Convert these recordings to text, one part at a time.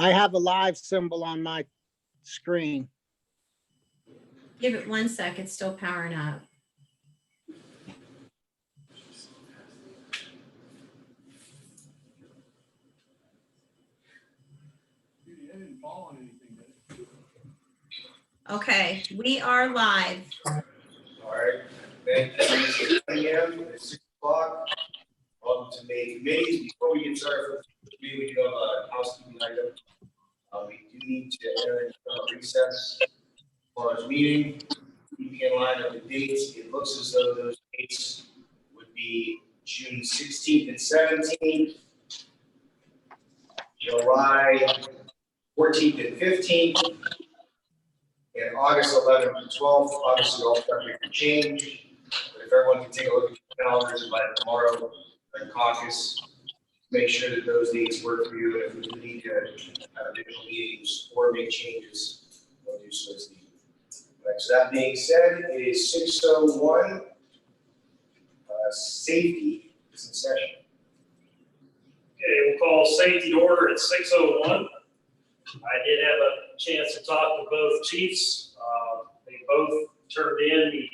I have a live symbol on my screen. Give it 1 sec, it's still powering up. Okay, we are live. All right, thank you. 10 a.m. It's 6 o'clock. Welcome to May committees. Before we get started for the meeting, we do have a housekeeping item. We do need to enter into a recess for our meeting. Keeping in line of the dates, it looks as though those dates would be June 16th and 17th, July 14th and 15th, and August 11th and 12th. Obviously, all subject to change. But if everyone can take a look at the calendars by tomorrow and caucus, make sure that those dates work for you. And if we do need to have additional meetings or make changes, we'll do so as needed. All right, so that being said, it is 6:01. Safety is in session. Okay, we'll call safety order at 6:01. I did have a chance to talk to both chiefs. They both turned in the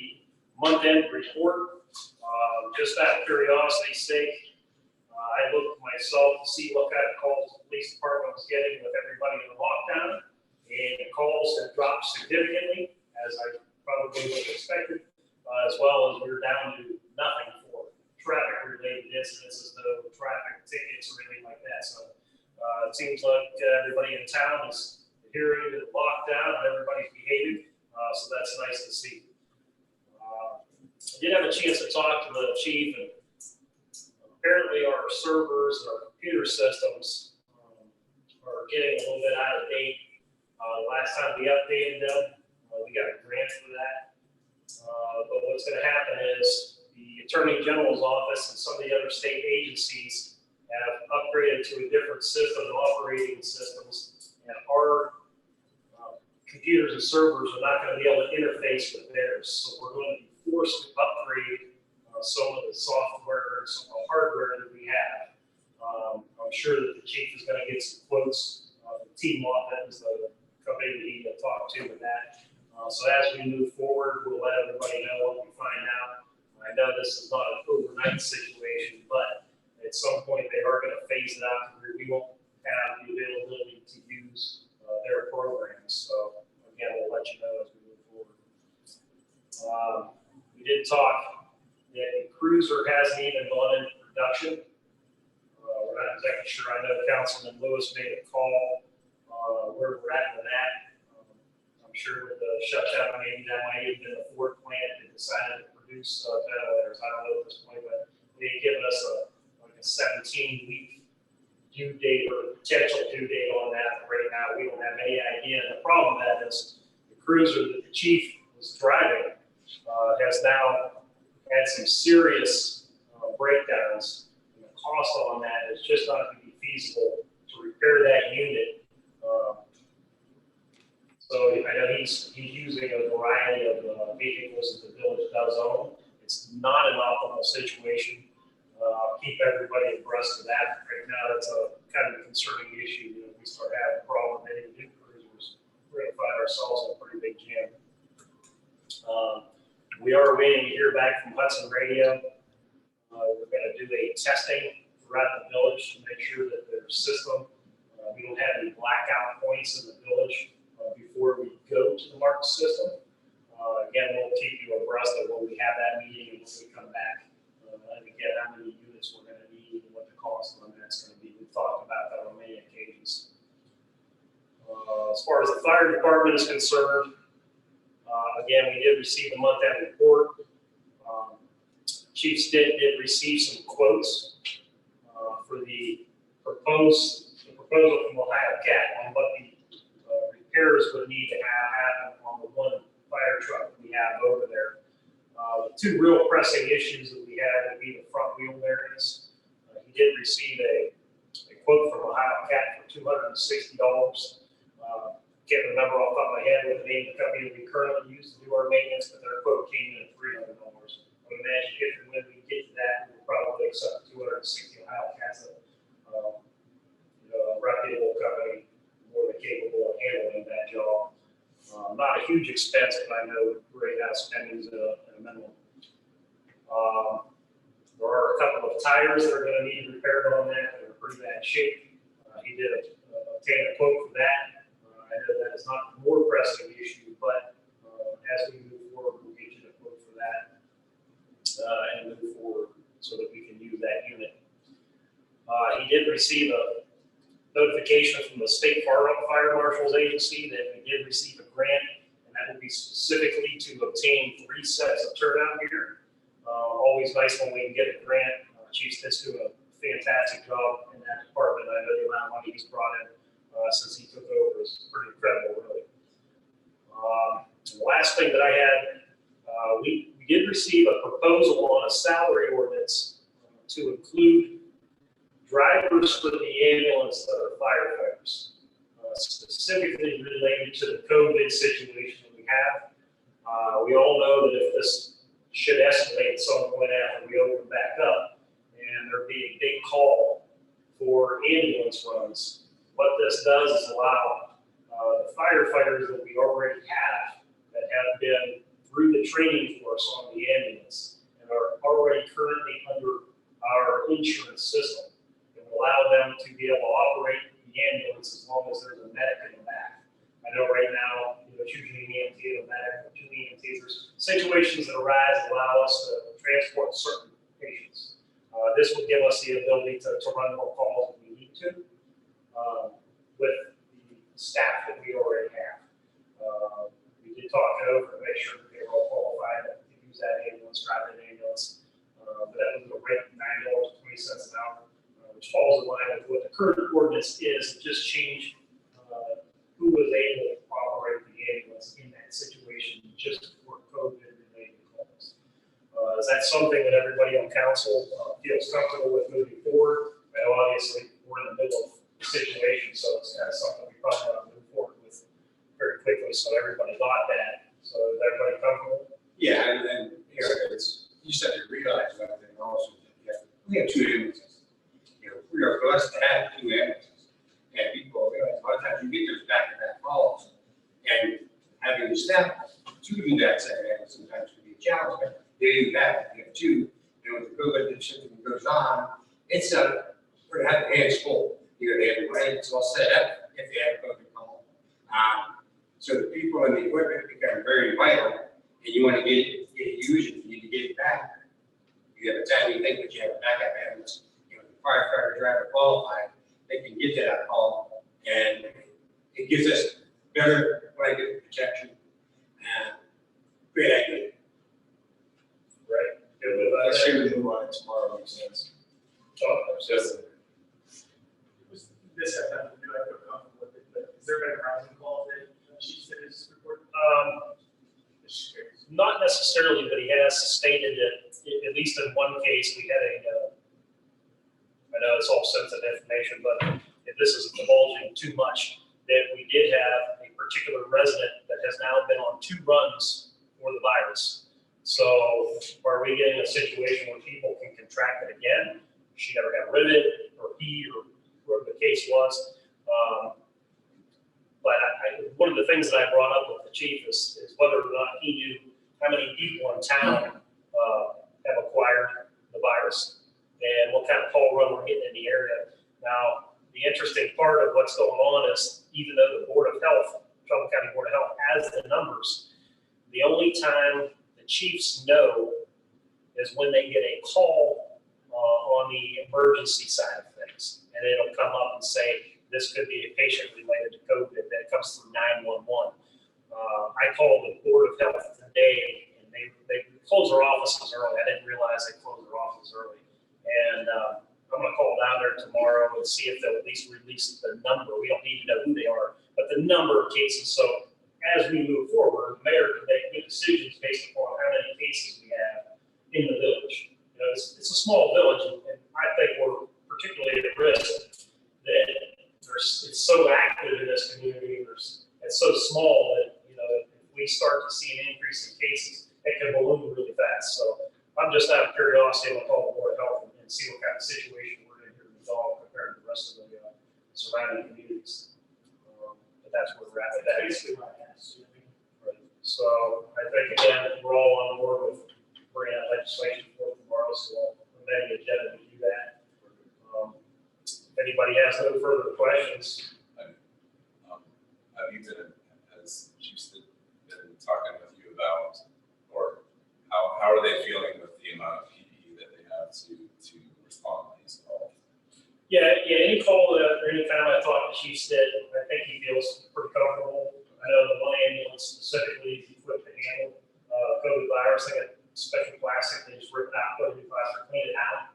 month-end report. Just out of curiosity's sake, I looked myself to see what kind of calls the police department was getting with everybody in the lockdown. And the calls have dropped significantly, as I probably would have expected, as well as we're down to nothing for traffic-related incidents, no traffic tickets or anything like that. So it seems like everybody in town is adhering to the lockdown and everybody's behaving. So that's nice to see. I did have a chance to talk to the chief, and apparently our servers and our computer systems are getting a little bit out of date. Last time we updated them, we got a grant for that. But what's going to happen is the Attorney General's office and some of the other state agencies have upgraded to a different system and operating systems, and our computers and servers are not going to be able to interface with theirs. So we're going to be forced to upgrade some of the software and some of the hardware that we have. I'm sure that the chief is going to get some quotes. T-Mobile is the company that he talked to with that. So as we move forward, we'll let everybody know what we find out. I know this is not an overnight situation, but at some point they are going to phase it out where we won't have the availability to use their programs. So again, we'll let you know as we move forward. We did talk that the cruiser hasn't even gone into production. We're not exactly sure. I know Councilman Lewis made a call where we're at with that. I'm sure with the shutdown, maybe that might even been the Ford plant that decided to produce ventilators. I don't know at this point, but they've given us a 17-week due date or potential due date on that. Right now, we don't have any idea. And the problem with that is the cruiser that the chief was driving has now had some serious breakdowns. And the cost on that is just not going to be feasible to repair that unit. So I know he's using a variety of vehicles that the village does own. It's not an optimal situation. I'll keep everybody abreast of that. Right now, that's a kind of a concerning issue. You know, if we start having a problem with any new cruisers, we're going to find ourselves in a pretty big jam. We are waiting to hear back from Hudson Radio. We're going to do a testing throughout the village to make sure that their system, we don't have any blackout points in the village before we go to the market system. Again, we'll keep you abreast of when we have that meeting and when we come back. And again, how many units we're going to need and what the cost on that's going to be. We've talked about that on many occasions. As far as the fire department is concerned, again, we did receive the month-end report. Chief Stitt did receive some quotes for the proposal from Ohio Cat on what the repairs would need to happen on the one fire truck we have over there. The two real pressing issues that we had would be the front wheel bearings. He did receive a quote from Ohio Cat for $260. Can't remember off the top of my head what the name of the company that we currently use to do our maintenance, but their quote came in at $300. I would imagine if and when we get to that, we'll probably accept $260. Ohio Cat's a reputable company. huge expense, but I know Great House spending is at a minimum. There are a couple of tires that are gonna need repaired on that, they're in pretty bad shape. He did obtain a quote for that. I know that is not the more pressing issue, but as we move forward, we'll get you the quote for that and move forward so that we can use that unit. He did receive a notification from the State Fire Marshal's Agency that we did receive a grant, and that will be specifically to obtain 3 sets of turnout gear. Always nice when we can get a grant. Chief Stitt's doing a fantastic job in that department. I know the amount of money he's brought in since he took over is pretty incredible, really. The last thing that I had, we did receive a proposal on a salary ordinance to include drivers for the ambulance that are firefighters, specifically related to the COVID situation that we have. We all know that if this should escalate at some point after we open back up, and there be a big call for ambulance runs, what this does is allow the firefighters that we already have that have been through the training course on the ambulance and are already currently under our insurance system, and allow them to be able to operate the ambulance as long as there's a medic in the back. I know right now, it's usually an EMT and a medic, or 2 EMTs. There's situations that arise that allow us to transport certain patients. This would give us the ability to run more calls if we need to with the staff that we already have. We did talk it over to make sure that they were all qualified to use that ambulance, drive that ambulance. But that was a rate of $9.20 an hour, which falls in line with what the current ordinance is. Just change who was able to operate the ambulance in that situation just for COVID-related calls. Is that something that everybody on council feels comfortable with moving forward? I know obviously we're in the middle of the situation, so it's something we probably want to move forward with very quickly, so everybody got that. So is everybody comfortable? Yeah, and it's, you said you realize that, and also, we have 2 ambulances. We are blessed to have 2 ambulances. And people realize a lot of times you get those back-to-back calls, and having the staff to do that second ambulance sometimes can be a challenge, but they do that, you have 2, and with the COVID shifting goes on, it's we're gonna have the hands full. They have the right, it's all set up if they have a COVID call. So the people and the equipment become very vital, and you want to get it used, you need to get it back. You have a time you think that you have a backup ambulance, the firefighter driver qualified, they can get that call, and it gives us better blanket protection and great activity. Right. Good with Let's that. say we move on it tomorrow, makes sense. Just This has nothing to do, I feel comfortable with it, but is there been a housing call that Chief said is reported? Just curious. not necessarily, but he has stated that, at least in one case, we had I know it's all sensitive information, but if this isn't divulging too much, that we did have a particular resident that has now been on 2 runs for the virus. So are we getting a situation where people can contract it again? She never got rid of it, or he, or whoever the case was. But one of the things that I brought up with the chief is whether or not he knew how many people in town have acquired the virus and what kind of call run we're getting in the area. Now, the interesting part of what's going on is even though the Board of Health, Trumbull County Board of Health has the numbers, the only time the chiefs know is when they get a call on the emergency side of things. And it'll come up and say, this could be a patient related to COVID that comes through 911. I called the Board of Health today, and they close their offices early. I didn't realize they closed their offices early. And I'm gonna call down there tomorrow and see if they'll at least release the number. We don't need to know who they are, but the number of cases. So as we move forward, the mayor can make good decisions based upon how many cases we have in the village. It's a small village, and I think we're particularly at risk that it's so active in this community. It's so small that, if we start to see an increase in cases, it can balloon really fast. So I'm just out of curiosity, I'll call the Board of Health and see what kind of situation we're in here in Resolve compared to the rest of the surrounding communities. But that's where we're at with that. Basically, what I asked, Right. So I think, again, we're all on board with bringing that legislation forward tomorrow, so we'll amend the agenda to do that. If anybody has no further questions, Have you been, has Houston been talking with you about, or how are they feeling with the amount of PPE that they have to respond to these calls? yeah, any call that, or any time I talk to Chief Stitt, I think he feels pretty comfortable. I know the one ambulance specifically is equipped to handle, COVID virus, they got special plastic, they just rip it out, put it in plastic, clean it out.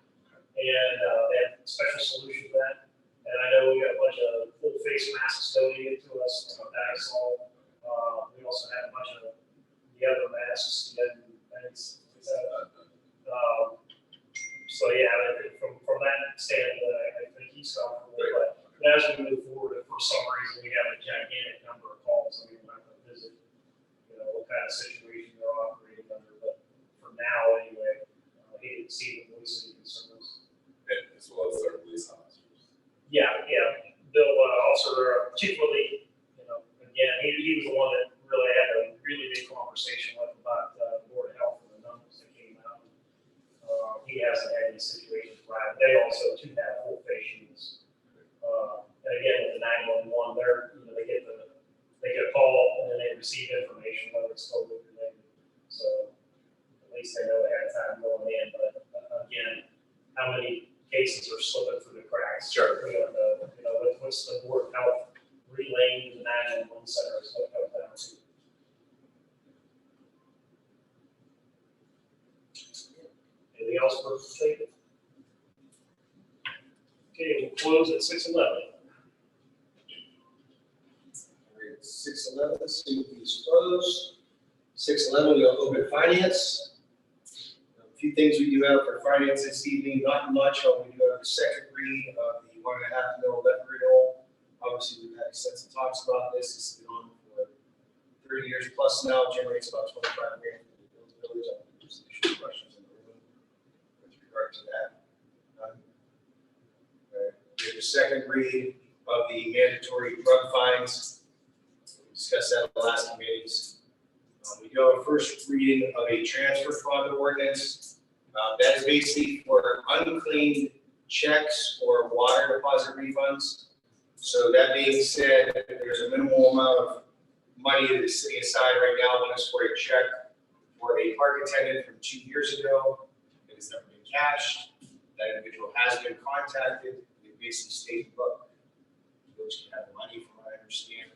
And, they have a special solution for that. And I know we got a bunch of full face masks donated to us, Dysol. We also have a bunch of the other masks, and so yeah, I think from that standpoint, I think he's comfortable. But as we move forward, if for some reason we have a gigantic number of calls, we will have to visit, what kind of situation they're operating under. But for now, anyway, he didn't see the voice of concerns. As well as their police officers. Yeah, Bill, Chief Willie, again, he was the one that really had a really big conversation with about Board of Health and the numbers that came out. He hasn't had any situations where they also too have full face shields. And again, with the 911, they get a call and then they receive information whether it's COVID related. So at least they know ahead of time going in. But again, how many cases are slipping through the cracks? Sure. We don't know. What's the Board of Health relaying to the 911 center is what comes down to. Anything else for us to take? Okay, we'll close at 6:11. 6:11, see these closed. 6:11, we'll open finance. A few things we do have for finance this evening, not much. We do have the second read of the $1.5 million levy renewal. Obviously, we've had extensive talks about this. This has been on for 30 years plus now, generates about $25 grand for the buildings. I'll do some additional questions in the room with regard to that. We have the second read of the mandatory drug fines. We discussed that in the last meetings. We do have a first reading of a transfer fund ordinance. That is basically for unclaimed checks or water deposit refunds. So that being said, there's a minimal amount of money that is sitting aside right now. One is for a check for a park attendant from 2 years ago. It has never been cashed. That individual has been contacted. They basically stated, look, those can have the money from what I understand.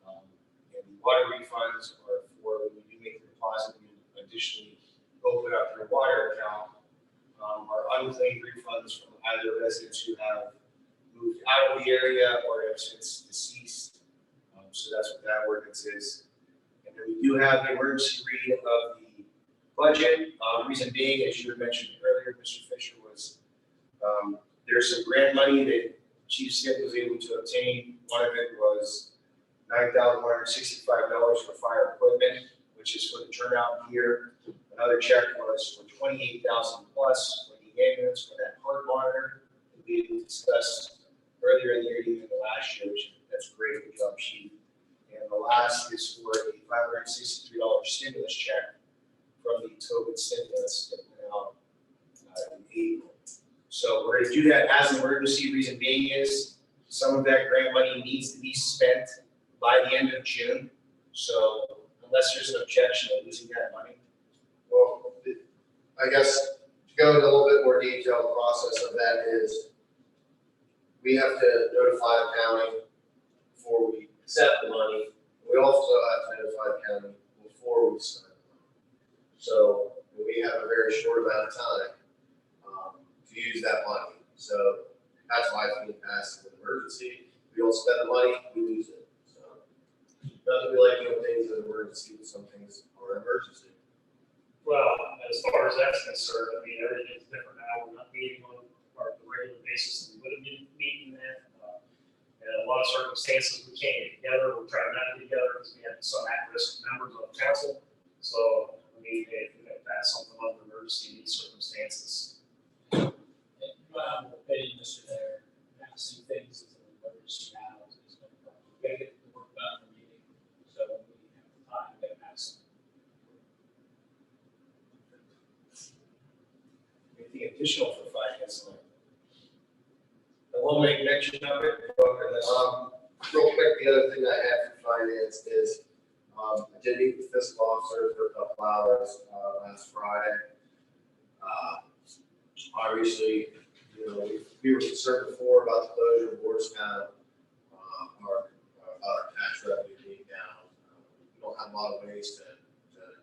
And the water refunds are for when you make the deposit, you additionally open up your water account. Are unclaimed refunds from either residents who have moved out of the area or have since deceased. So that's what that ordinance is. And then we do have the emergency read of the budget. Reason being, as you had mentioned earlier, Mr. Fisher, was there's some grant money that Chief Stitt was able to obtain. One of it was $9,165 for fire equipment, which is for the turnout gear. Another check was for $28,000 plus for the ambulance for that heart monitor that we discussed earlier in the year, even the last year, which that's great. Good job, Chief. And the last is for a $563 stimulus check from the COVID stimulus that went out in April. So we're going to do that as an emergency. Reason being is some of that grant money needs to be spent by the end of June. So unless there's an objection to losing that money. Well, I guess to go into a little bit more detailed process of that is we have to notify the county before we accept the money. We also have to notify the county before we spend the money. So we have a very short amount of time to use that money. So that's why it's being passed as an emergency. We don't spend the money, we lose it. So not that we like doing things as an emergency, but some things are an emergency. Well, as far as that's concerned, I mean, everything's different now. We're not meeting on the regular basis that we would have been meeting that. And in a lot of circumstances, we can't get together. We're trying not to get together because we have some at-risk members of the council. So, I mean, if we have to pass something on an emergency in these circumstances. My opinion, Mr. Mayor, passing things as an emergency now is no problem. We gotta get the work done in the meeting, so when we have the time, we gotta pass them. additional for finance line? I won't make mention of it, unless, Real quick, the other thing I have for finance is, I did meet with fiscal officer for a couple hours, last Friday. Obviously, you know, we were concerned before about the closure of Morristown, our tax revenue being down. We don't have a lot of ways to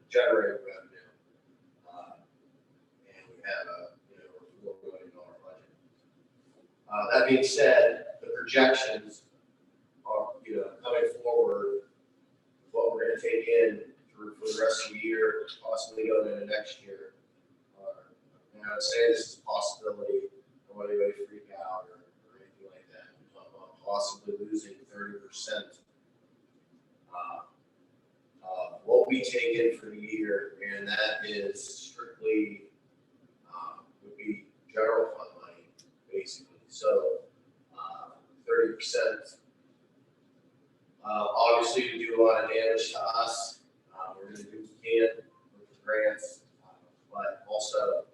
generate revenue. And we have a, $4 million budget. That being said, the projections are, coming forward, what we're gonna take in for the rest of the year, possibly going into next year. And I would say this is a possibility, I don't want anybody to freak out or anything like that. We're talking about possibly losing 30% of what we take in for the year, and that is strictly, would be general fund money, basically. So, 30%, obviously to do a lot of damage to us. We're gonna do what we can with the grants, but also,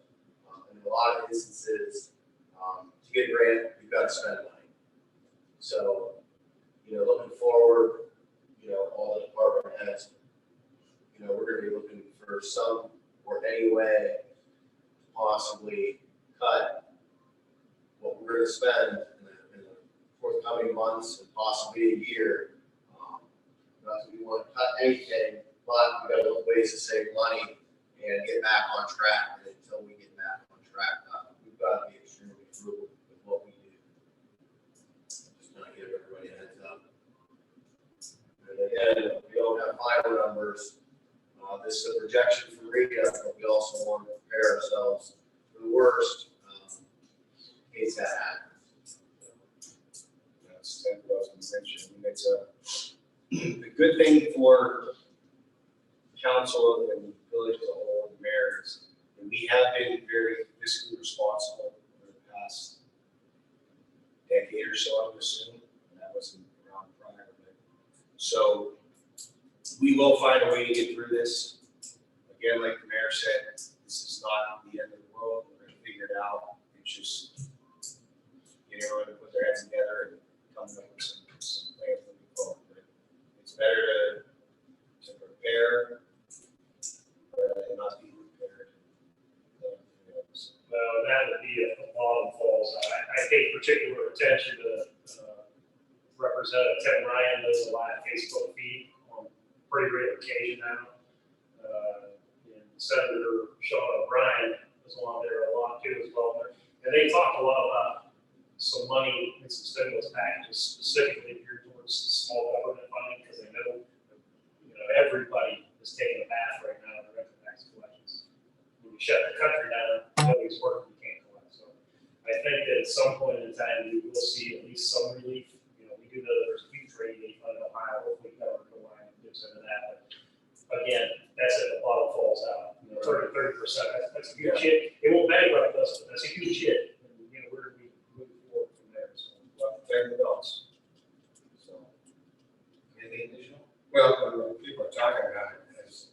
in a lot of instances, to get a grant, you've got to spend money. So, looking forward, all the department heads, we're gonna be looking for some or any way to possibly cut what we're gonna spend in the forthcoming months and possibly a year. Not that we want to cut anything, but we gotta look ways to save money and get back on track. And until we get back on track, we've got to be extremely frugal with what we do. Just want to give everybody a heads up. And again, we don't have final numbers. This is a projection from Rita, but we also want to prepare ourselves for the worst in case that happens. that's what I was gonna mention. I mean, it's a good thing for council and village as a whole and mayors. And we have been very fiscally responsible for the past decade or so, I would assume. And that wasn't around prior. So we will find a way to get through this. Again, like the mayor said, this is not the end of the world. We're gonna figure it out. It's just, everyone to put their heads together and come up with some plans moving forward. But it's better to prepare rather than not be prepared. Well, that would be if the bottom falls. I pay particular attention to Representative Tim Ryan does a live Facebook feed on pretty rare occasion now. And Senator Sean O'Brien is on there a lot too as well. And they talked a lot about some money and some stimulus packages specifically geared towards small government funding because they know, everybody is taking a bath right now in the record tax collections. When you shut the country down, nobody's working, you can't collect. So I think that at some point in time, we will see at least some relief. We do know that there's a huge rainy day fund in Ohio, hopefully Governor DeWine gets into that. But again, that's if the bottom falls out. 30%, that's a huge hit. It won't bankrupt us, but that's a huge hit. And, we're going to be moving forward from there. So, Prepare the dogs. So, anything additional? Well, people are talking about it as,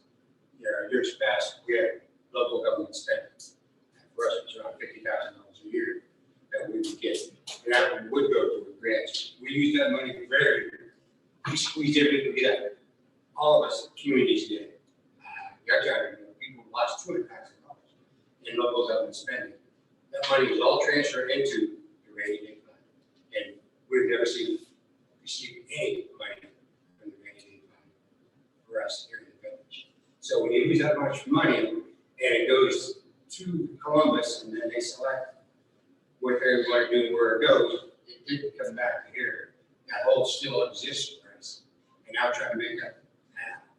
years past, we had local government spending. For us, it's around $50,000 a year that we would get. And that would go to grants. We use that money very, we squeezed everything we got. All of us, communities did. People lost $200,000 in local government spending. That money was all transferred into the rainy day fund. And we've never received any money from the rainy day fund for us here in the village. So when you use that much money and it goes to Columbus and then they select what they're going to do, where it goes, it didn't come back to here. That hole still exists for us. And now trying to make up.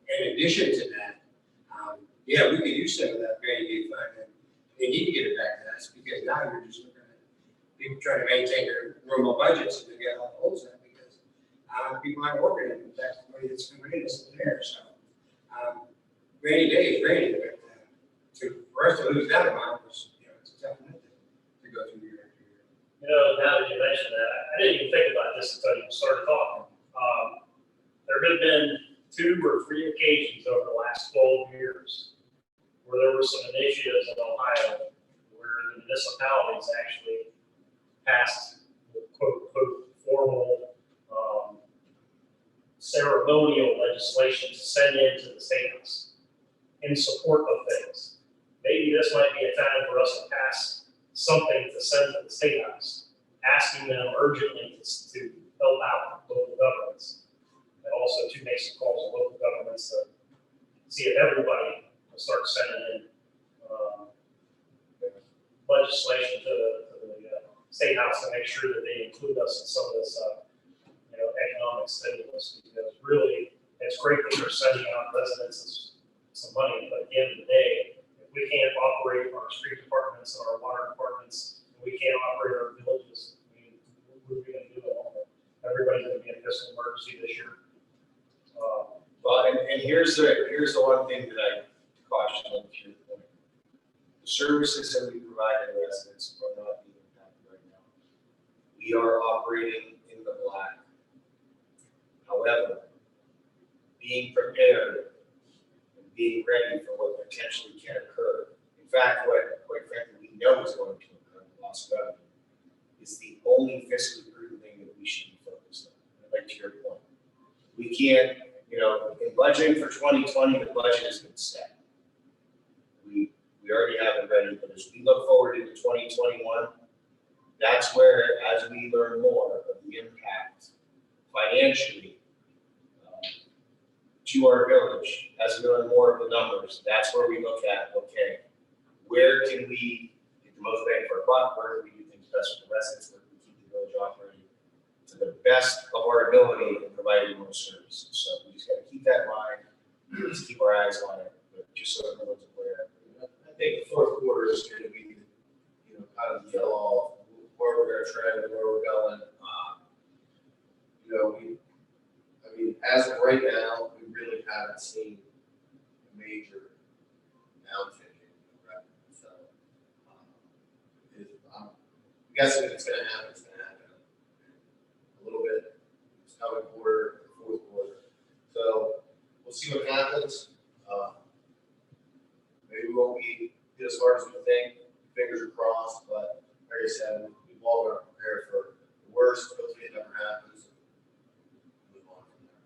In addition to that, we could use some of that rainy day fund and they need to get it back to us because now you're just looking at people trying to maintain their normal budgets and they get all the holes in because people aren't working and that's the money that's coming in isn't there. So rainy day is rainy, but for us to lose that amount was, it's a tough nut to go through year after year. now that you mentioned that, I didn't even think about this until you started talking. There have been 2 or 3 occasions over the last 12 years where there were some initiatives in Ohio where the municipalities actually passed quote, unquote, formal, ceremonial legislation to send into the State House in support of things. Maybe this might be a time for us to pass something to send to the State House, asking them urgently to help out local governments, and also to make some calls on local governments to see if everybody will start sending in legislation to the State House to make sure that they include us in some of this, economic stimulus. Because really, it's great that they're sending out residents some money, but at the end of the day, if we can't operate our street departments and our water departments, and we can't operate our villages, I mean, we're going to do it all. Everybody's going to be in fiscal emergency this year. Well, and here's the one thing that I caution on to your point. The services that we provide to residents are not being impacted right now. We are operating in the black. However, being prepared and being ready for what potentially can occur. In fact, what quite frankly we know is going to occur, loss of revenue, is the only fiscally prudent thing that we should be focused on. Like to your point, we can't, in budgeting for 2020, the budget has been set. We already have it ready, but as we look forward into 2021, that's where, as we learn more of the impact financially to our village, as we learn more of the numbers, that's where we look at, okay, where can we get the most bang for our buck, where do we do things best for the residents, where do we keep the village operating to the best of our ability in providing more services. So we just got to keep that in mind, just keep our eyes on it, but just so everyone's aware. I think the fourth quarter is going to be, kind of the tell all where we're going to trend and where we're going. As of right now, we really haven't seen a major downtick in revenue. So, I'm guessing if it's going to happen, it's going to happen a little bit this coming quarter, fourth quarter. So we'll see what happens. Maybe we won't be as hard as we think. Fingers are crossed, but like I said, we've all got to prepare for the worst. Hopefully it never happens. Move on from there.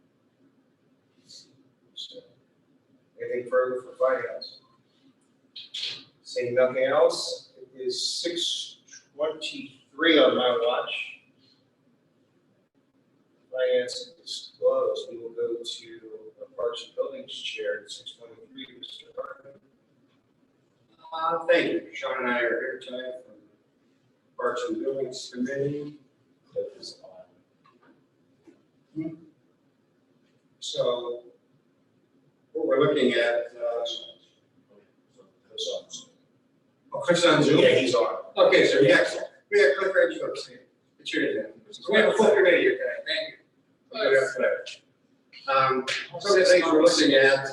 So, anything further for finance? Seeing nothing else, it is 6:23 on my watch. Finance is closed. We will go to the Parks and Buildings Chair at 6:23. Mr. Hartman. Thank you. Sean and I are here tonight from Parks and Buildings Committee. That is on. So what we're looking at, oh, Chris on Zoom? Yeah, he's on. Okay, sir, yes. We have Cliff Range folks here. It's your turn. So we have a full committee here tonight. Thank you. Some of the things we're looking at,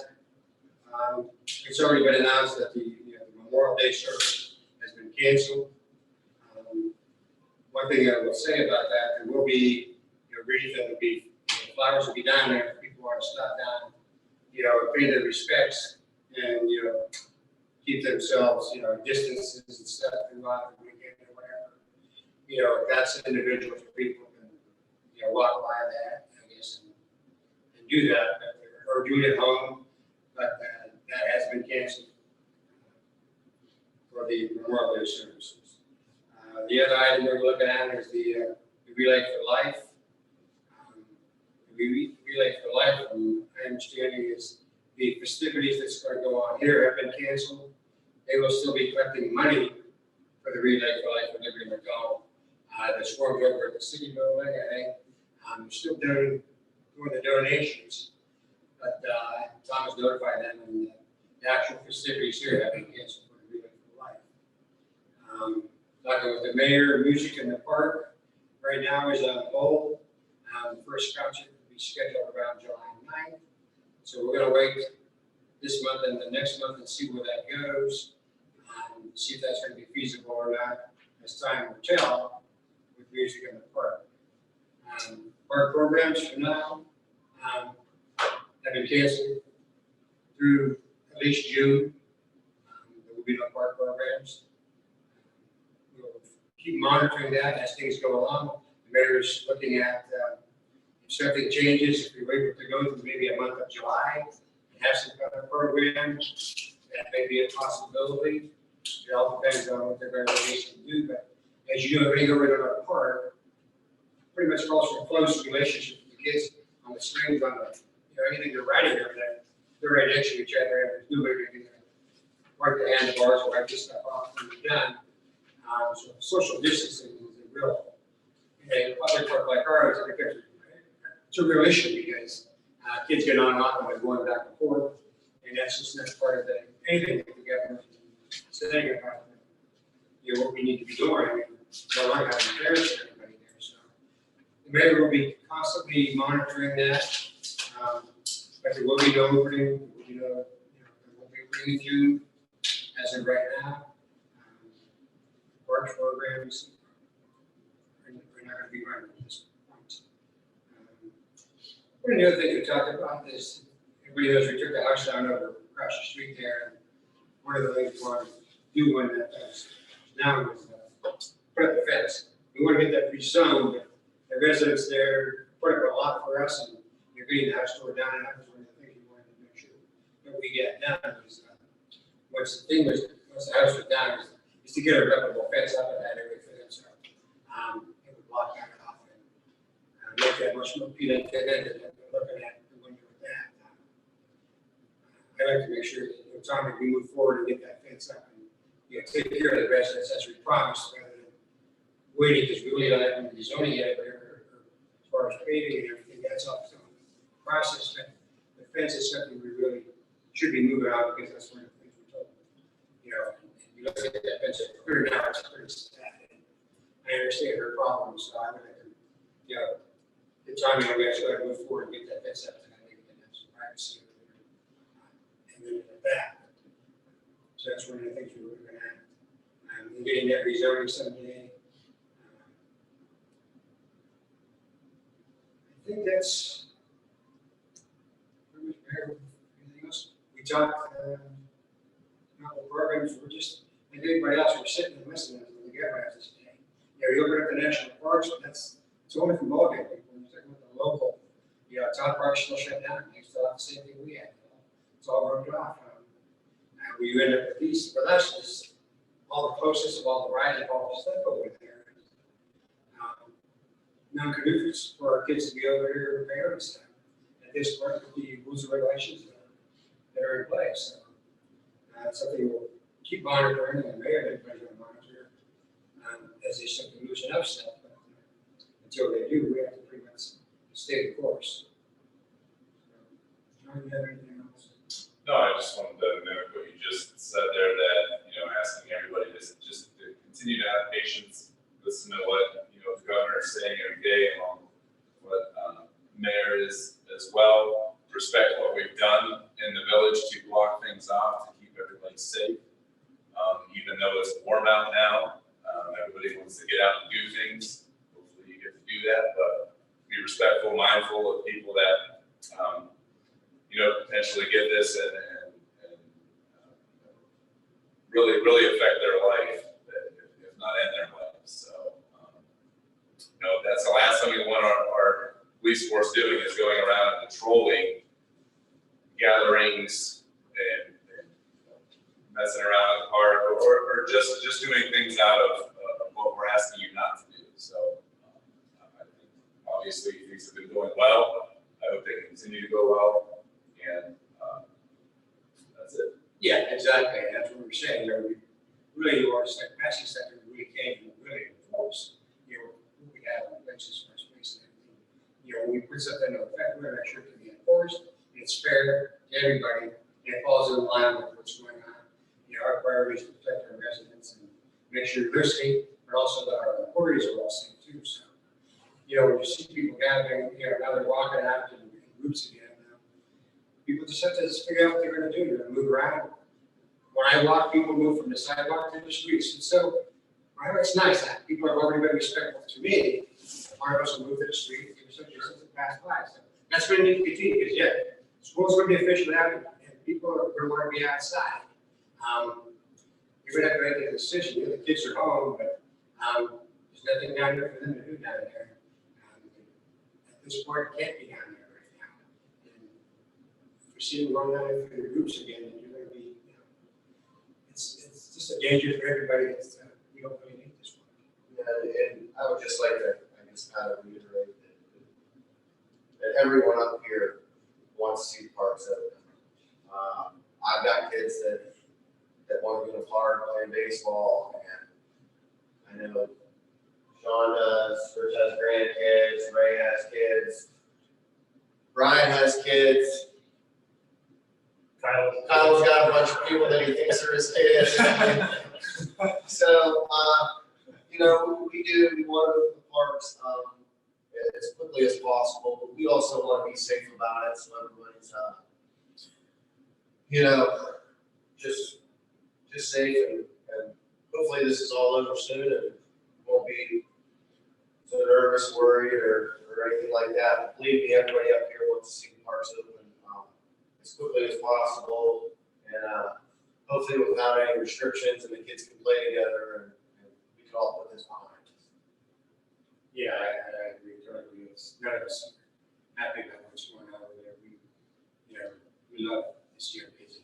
it's already been announced that the Memorial Day service has been canceled. One thing I will say about that, there will be, wreath and there'll be, flowers will be down there if people want to stop down, pay their respects and, keep themselves, distances and stuff throughout the weekend or whatever. That's individuals, people can, walk by that, I guess, and do that, or do it at home, but that has been canceled for the Memorial Day services. The other item we're looking at is the Relay for Life. Relay for Life, from my understanding, is the festivities that's going to go on here have been canceled. They will still be collecting money for the Relay for Life when Liberty McDonald. The swarms over at the city building, I think, they're still doing the donations, but Tom has notified them, and the actual festivities here have been canceled for the Relay for Life. Talking with the mayor, music in the park right now is on hold. The first concert will be scheduled around July 9th. So we're going to wait this month and the next month and see where that goes. See if that's going to be feasible or not, as time will tell with music in the park. Park programs for now have been canceled through at least June. There will be no park programs. keep monitoring that as things go along. The mayor is looking at, if something changes, if we were able to go through maybe a month of July, and have some kind of program, that may be a possibility. It all depends on what they're going to do, but as you know, everything over in our park pretty much calls for a close relationship with the kids on the screens, on the, anything they're writing over there, they're right next to each other, and do everything, wipe the handlebars, wipe this stuff off when they're done. So social distancing is a real, in a public park like ours, I think it's a real issue because kids get on and off and they're going back and forth, and that's just not part of anything that the government is saying about what we need to be doing. I mean, we're not having parents and everybody there, so the mayor will be constantly monitoring that. But there will be no opening, there won't be opening through as of right now. Park programs are not going to be running at this point. One of the other things we talked about is, everybody knows we took the house down over across the street there. And one of the things we want to do when that now is put up the fence. We want to get that rezoned, but the residents there put up a lot for us, and you're getting the house tore down, and that was one of the things we wanted to make sure that we get done. Is once the house was down, is to get a reputable fence up in that area for them, so it would block that off and make that much more appealing to them than looking at the window with that. I like to make sure that Tommy, we move forward and get that fence up and take care of the residents as we promised, rather than waiting, because we really don't have any zoning yet, or as far as paving and everything, that's all some process. But the fence is something we really should be moving on, because that's one of the things we're told. You look at that fence, it's pretty now, it's pretty sad. I understand her problems, so I would like to, the time we actually got to move forward and get that fence up, and I think that that's privacy. And then at that. So that's one of the things we're looking at. We're getting that rezoning someday. I think that's pretty much everything else. We talked about the programs. We're just, like everybody else, we're sitting and listening to the government this day. You open up the national parks, but it's only from ballgame people. When you're talking about the local, Todd Park's still shut down. They still have the same thing we had. It's all broken off. Where you end up with these, for us, is all the closest of all the riding, all the stuff over there. Non-conducive for our kids to be over here with parents. At this point, with the rules and regulations that are in place. So, something we'll keep monitoring, and the mayor and everybody's going to monitor as they start to loosen up stuff. But until they do, we have to pretty much stay the course. So, do you have anything else? No, I just wanted to mimic what you just said there, that, asking everybody just to continue to have patience, listen to what, the governor is saying every day, along with what mayor is as well. Respect what we've done in the village to block things off, to keep everybody safe. Even though it's warm out now, everybody wants to get out and do things. Hopefully you get to do that, but be respectful, mindful of people that, potentially get this and really affect their life, if not end their life. So, that's the last thing we want our police force doing, is going around and patrolling gatherings and messing around in the park, or just doing things out of what we're asking you not to do. So, I think obviously things have been going well. I hope they continue to go well. And that's it. Yeah, exactly. That's what we're saying. We really are just like passing stuff that we really can't really enforce. What we have in places for space and everything. When we put something into effect, we're not sure it can be enforced. It's fair to everybody. And it falls in line with what's going on. Our priority is to protect our residents and make sure they're safe, but also that our employees are all safe too. So, when you see people gathering, now they're walking out in groups again. People just have to figure out what they're going to do. They're going to move around. When I walk, people move from the sidewalk to the streets. And so, it's nice that people have already been respectful to me. One of us will move to the street, give us a distance and pass by. So that's going to need to continue, because school's going to be officially out, and people are going to want to be outside. You're going to have to make a decision. The kids are home, but There's nothing down there for them to do down there. At this point, it can't be down there right now. And if we see them going down there for the groups again, then you're gonna be, it's just a danger for everybody that's, we don't really need this one. And I would just like to, I guess, kind of reiterate that everyone up here wants to see parks open. I've got kids that want to go to the park playing baseball, and I know Sean does, Rich has grandkids, Ray has kids, Brian has kids, Kyle's got a bunch of people that he thinks are his kids. So, you know, we want to go to the parks as quickly as possible, but we also want to be safe about it, so everybody's, you know, just safe, and hopefully this is all over soon and won't be so nervous, worried, or anything like that. Believe me, everybody up here wants to see the parks open as quickly as possible, and hopefully without any restrictions, and the kids can play together, and we can all put this behind us. Yeah, I agree totally. It's none of us are happy about what's going on over there. We love this year basically.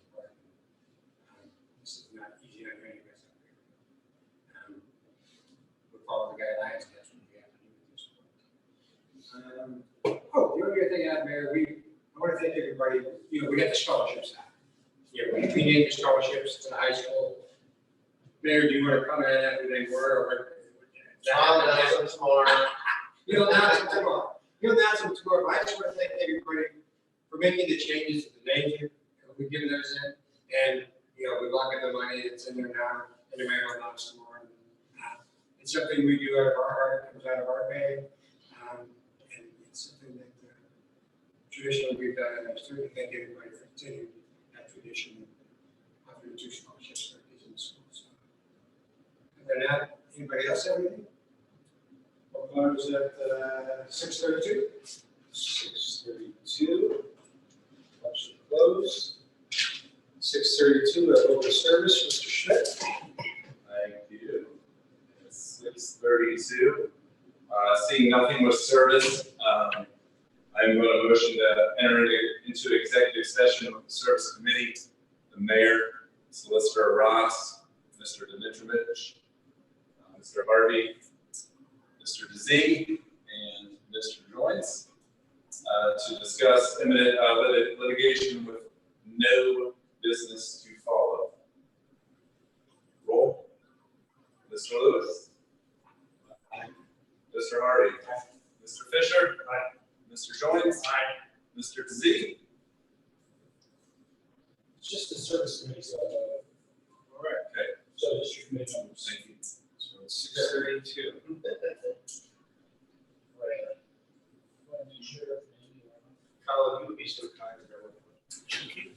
This is not easy on any of us up here. We follow the guidelines, that's what we have to do with this one. The only other thing out, Mayor, I want to thank everybody, we got the scholarships out. We named the scholarships to the high school. Mayor, do you want to comment on that, who they were, or what? John, that's tomorrow. You'll announce them tomorrow. But I just want to thank everybody for making the changes to the names we've given those in. And, we lock in the money that's in there now, and the mayor will announce tomorrow. It's something we do out of our heart, it comes out of our pay. And it's something that traditionally we've done, and I certainly thank everybody for continuing that tradition of offering 2 scholarships for kids in the school. So, other than that, anybody else have anything? We'll close at 6:32. 6:32. Motion closed. 6:32, open service, Mr. Schmidt. Thank you. It's 6:32. Seeing nothing with service, I'm going to motion to enter into executive session with the service committee, the mayor, Solicitor Ross, Mr. Dimitrovich, Mr. Harvey, Mr. Dezee, and Mr. Joyce, to discuss imminent litigation with no business to follow. Roll. Mr. Lewis. Aye. Mr. Harvey. Aye. Mr. Fisher. Aye. Mr. Joyce. Aye. Mr. Dezee. It's just the service committee, so, All right. Okay. so district committee members. Thank you. So it's 6:32. Kyle, you would be so kind to bear with me.